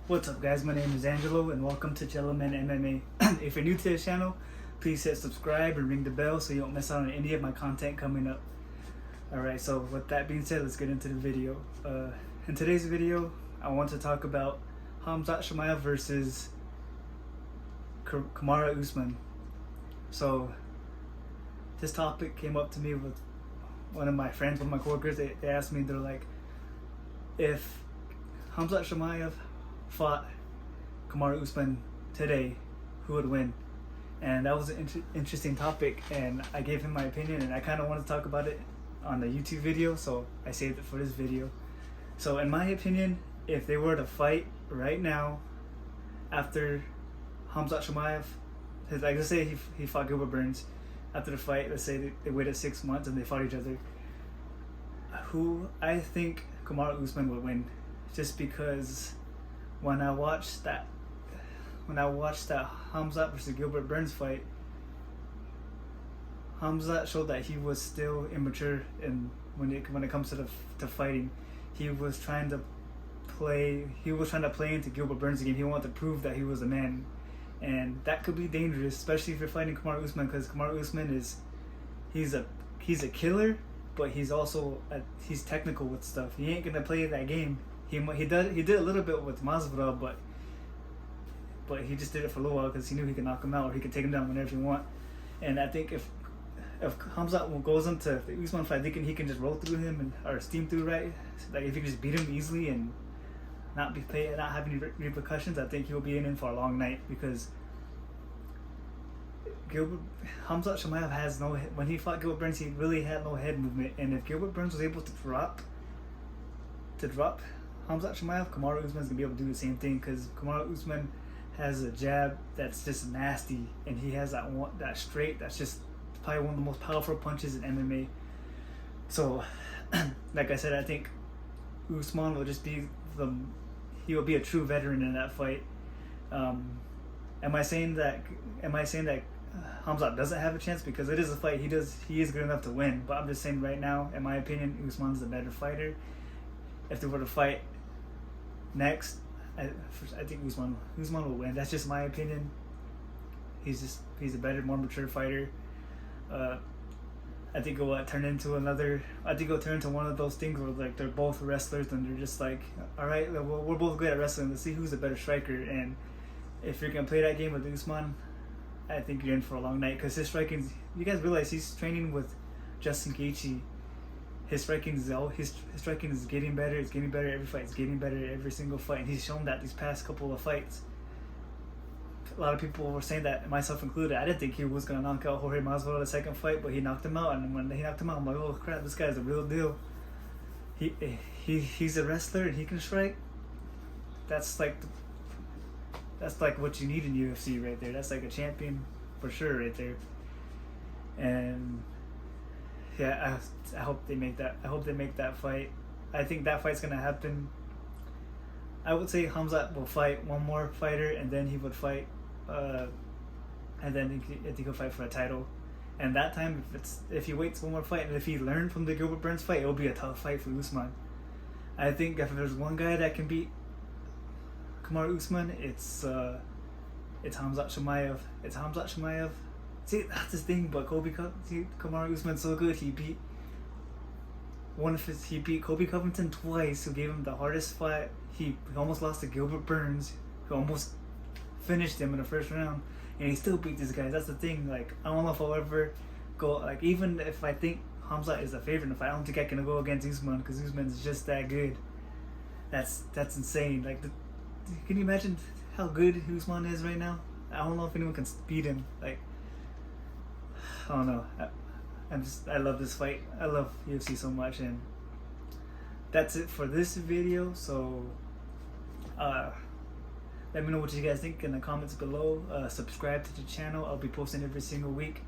What's up, guys? My name is Angelo and welcome to Geloman MMA. If you're new to this channel, please hit subscribe and ring the bell so you don't miss out on any of my content coming up. Alright, so with that being said, let's get into the video. In today's video, I want to talk about Khamzat Chimaev versus Kamara Usman. So this topic came up to me with one of my friends, one of my coworkers. They asked me, they're like, if Khamzat Chimaev fought Kamaru Usman today, who would win? And that was an interesting topic, and I gave him my opinion, and I kind of wanted to talk about it on the YouTube video, so I saved it for this video. So in my opinion, if they were to fight right now, after Khamzat Chimaev, like let's say he fought Gilbert Burns, after the fight, let's say they waited 6 months and they fought each other, who I think Kamaru Usman would win, just because when I watched that Khamzat versus Gilbert Burns fight, Khamzat showed that he was still immature, and when it comes to fighting, he was trying to play into Gilbert Burns' game. He wanted to prove that he was a man, and that could be dangerous, especially if you're fighting Kamaru Usman, because Kamaru Usman he's a killer, but he's also he's technical with stuff. He ain't gonna play that game. He did a little bit with Masvidal, but he just did it for a little while because he knew he could knock him out or he could take him down whenever he want. And I think if Khamzat goes into the Usman fight, he can just roll through him or steam through, right? Like if he can just beat him easily and not have any repercussions, I think he'll be in for a long night, because Khamzat Chimaev has no head. When he fought Gilbert Burns, he really had no head movement, and if Gilbert Burns was able to drop Khamzat Chimaev, Kamaru Usman's gonna be able to do the same thing, because Kamaru Usman has a jab that's just nasty, and he has that straight that's just probably one of the most powerful punches in MMA. So, like I said, I think Usman will just be he will be a true veteran in that fight. Am I saying that Khamzat doesn't have a chance? Because it is a fight. He is good enough to win. But I'm just saying right now, in my opinion, Usman's the better fighter. If they were to fight next, I think Usman will win. That's just my opinion. He's a better, more mature fighter. I think it'll turn into one of those things where like they're both wrestlers and they're just like, all right, we're both good at wrestling. Let's see who's the better striker. And if you're gonna play that game with Usman, I think you're in for a long night, because his striking. You guys realize he's training with Justin Gaethje. His striking is getting better. It's getting better every fight. It's getting better every single fight, and he's shown that these past couple of fights. A lot of people were saying that, myself included. I didn't think he was gonna knock out Jorge Masvidal the second fight, but he knocked him out. And when he knocked him out, I'm like, oh crap, this guy's a real deal. He's a wrestler and he can strike. That's like what you need in UFC right there. That's like a champion for sure right there. And yeah, I hope they make that. I hope they make that fight. I think that fight's gonna happen. I would say Khamzat will fight one more fighter, and then he would fight, and then I think he'll fight for a title. And that time, if he waits one more fight, and if he learned from the Gilbert Burns fight, it'll be a tough fight for Usman. I think if there's one guy that can beat Kamaru Usman, it's Khamzat Chimaev. It's Khamzat Chimaev. See, that's his thing. But Kamaru Usman's so good. He beat Kobe Covington twice, who gave him the hardest fight. He almost lost to Gilbert Burns, who almost finished him in the first round, and he still beat these guys. That's the thing. Like, I don't know if I'll ever go. Like, even if I think Khamzat is the favorite in the fight, I don't think I can go against Usman, because Usman's just that good. That's insane. Like, can you imagine how good Usman is right now? I don't know if anyone can beat him. Like, I don't know. I love this fight. I love UFC so much, and that's it for this video. So let me know what you guys think in the comments below. Subscribe to the channel. I'll be posting every single week.